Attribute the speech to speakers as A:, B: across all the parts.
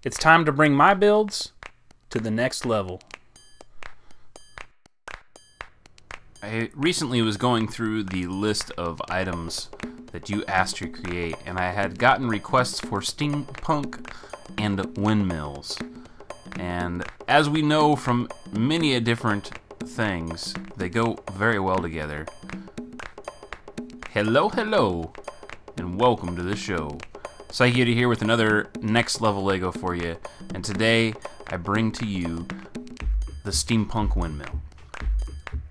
A: It's time to bring my builds to the next level. I recently was going through the list of items that you asked to create, and I had gotten requests for steampunk and windmills. And as we know from many different things, they go very well together. Hello, and welcome to the show. Psyche here with another next level Lego for you, and today I bring to you the steampunk windmill.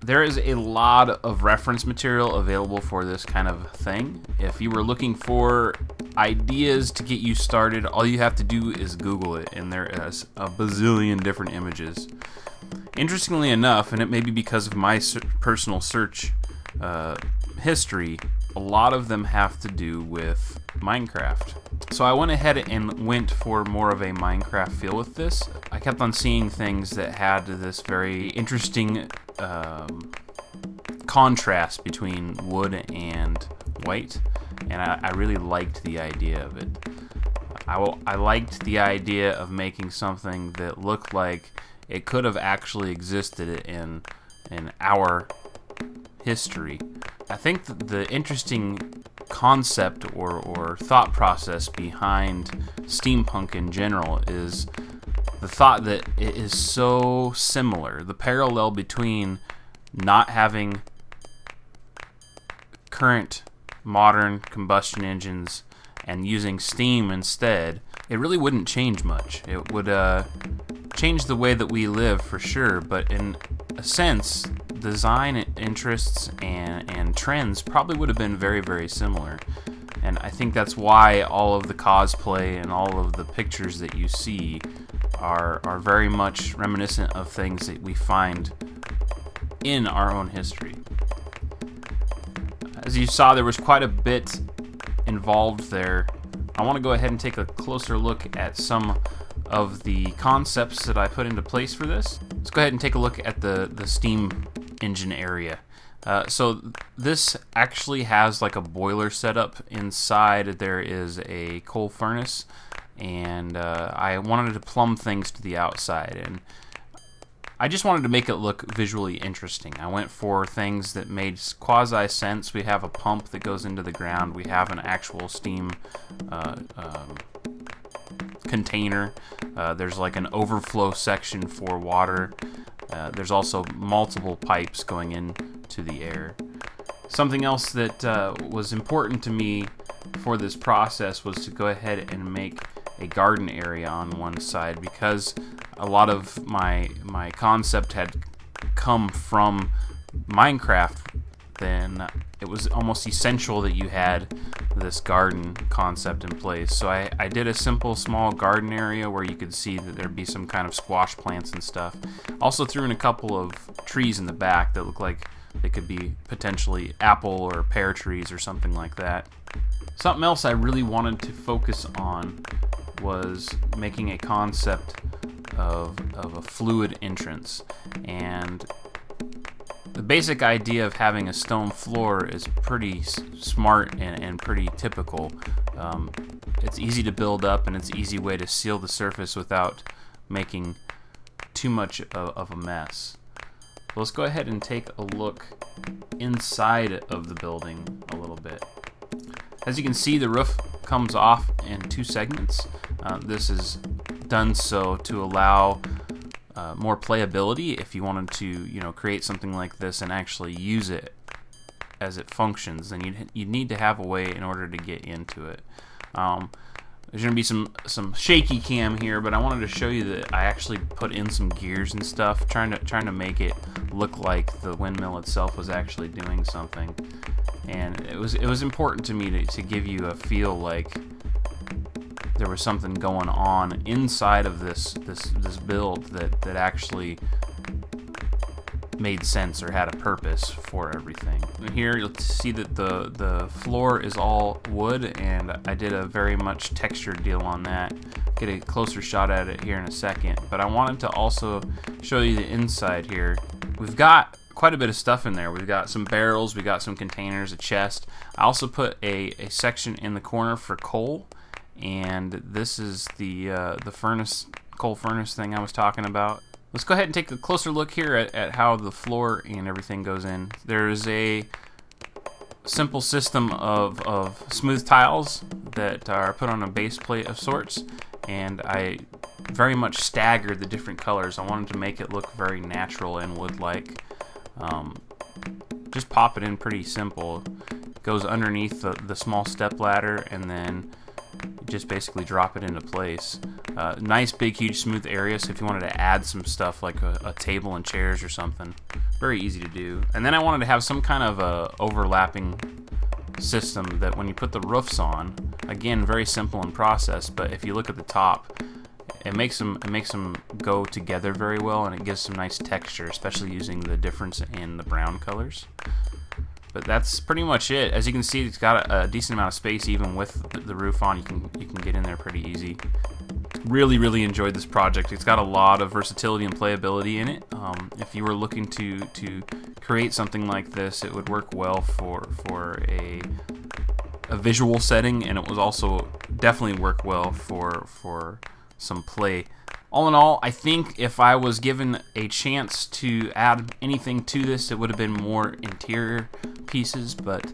A: There is a lot of reference material available for this kind of thing. If you were looking for ideas to get you started, all you have to do is Google it, and there is a bazillion different images. Interestingly enough, and it may be because of my personal search history, a lot of them have to do with Minecraft. So I went ahead and went for more of a Minecraft feel with this. I kept on seeing things that had this very interesting contrast between wood and white, and I really liked the idea of it. I liked the idea of making something that looked like it could have actually existed in our history. I think the interesting concept or thought process behind steampunk in general is the thought that it is so similar. The parallel between not having current modern combustion engines and using steam instead, it really wouldn't change much. It would change the way that we live for sure, but in a sense, design interests and trends probably would have been very, very similar. And I think that's why all of the cosplay and all of the pictures that you see are very much reminiscent of things that we find in our own history. As you saw, there was quite a bit involved there. I want to go ahead and take a closer look at some of the concepts that I put into place for this. Let's go ahead and take a look at the steam engine area. So this actually has like a boiler setup inside. There is a coal furnace, and I wanted to plumb things to the outside, and I just wanted to make it look visually interesting. I went for things that made quasi sense. We have a pump that goes into the ground. We have an actual steam container. There's like an overflow section for water. There's also multiple pipes going into the air. Something else that was important to me for this process was to go ahead and make a garden area on one side, because a lot of my concept had come from Minecraft. Then it was almost essential that you had this garden concept in place. So I did a simple small garden area where you could see that there'd be some kind of squash plants and stuff. Also threw in a couple of trees in the back that look like they could be potentially apple or pear trees or something like that. Something else I really wanted to focus on was making a concept of a fluid entrance. And the basic idea of having a stone floor is pretty smart and pretty typical. It's easy to build up, and it's an easy way to seal the surface without making too much of a mess. Let's go ahead and take a look inside of the building a little bit. As you can see, the roof comes off in two segments. This is done so to allow more playability. If you wanted to, create something like this and actually use it as it functions, then you'd need to have a way in order to get into it. There's going to be some shaky cam here, but I wanted to show you that I actually put in some gears and stuff, trying to make it look like the windmill itself was actually doing something. And it was important to me to give you a feel like there was something going on inside of this build that actually made sense or had a purpose for everything. Here you'll see that the floor is all wood, and I did a very much textured deal on that. Get a closer shot at it here in a second, but I wanted to also show you the inside here. We've got quite a bit of stuff in there. We've got some barrels, we got some containers, a chest. I also put a section in the corner for coal, and this is the furnace, coal furnace thing I was talking about. Let's go ahead and take a closer look here at how the floor and everything goes in. There's a simple system of smooth tiles that are put on a base plate of sorts, and I very much staggered the different colors. I wanted to make it look very natural and wood-like. Just pop it in pretty simple. It goes underneath the small step ladder, and then just basically drop it into place. Nice big huge smooth area, so if you wanted to add some stuff like a table and chairs or something, very easy to do. And then I wanted to have some kind of a overlapping system that when you put the roofs on, again very simple in process, but if you look at the top, it makes them go together very well, and it gives some nice texture, especially using the difference in the brown colors. But that's pretty much it. As you can see, it's got a decent amount of space even with the roof on. You can get in there pretty easy. Really enjoyed this project. It's got a lot of versatility and playability in it. If you were looking to create something like this, it would work well for a visual setting, and it was also definitely work well for some play. All in all, I think if I was given a chance to add anything to this, it would have been more interior pieces, but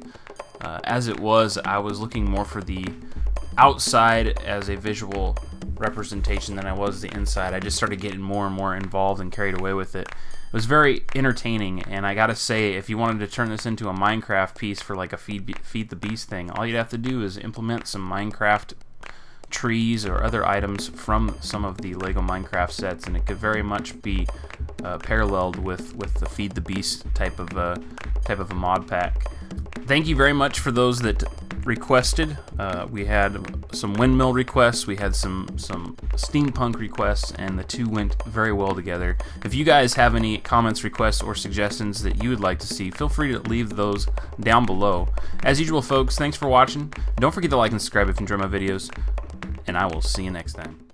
A: as it was, I was looking more for the outside as a visual representation than I was the inside. I just started getting more and more involved and carried away with it. It was very entertaining, and I gotta say, if you wanted to turn this into a Minecraft piece for like a feed the beast thing, all you'd have to do is implement some Minecraft trees or other items from some of the Lego Minecraft sets, and it could very much be paralleled with the Feed the Beast type of a mod pack. Thank you very much for those that requested. We had some Windmill requests, we had some Steampunk requests, and the two went very well together. If you guys have any comments, requests, or suggestions that you would like to see, feel free to leave those down below. As usual, folks, thanks for watching. Don't forget to like and subscribe if you enjoy my videos, and I will see you next time.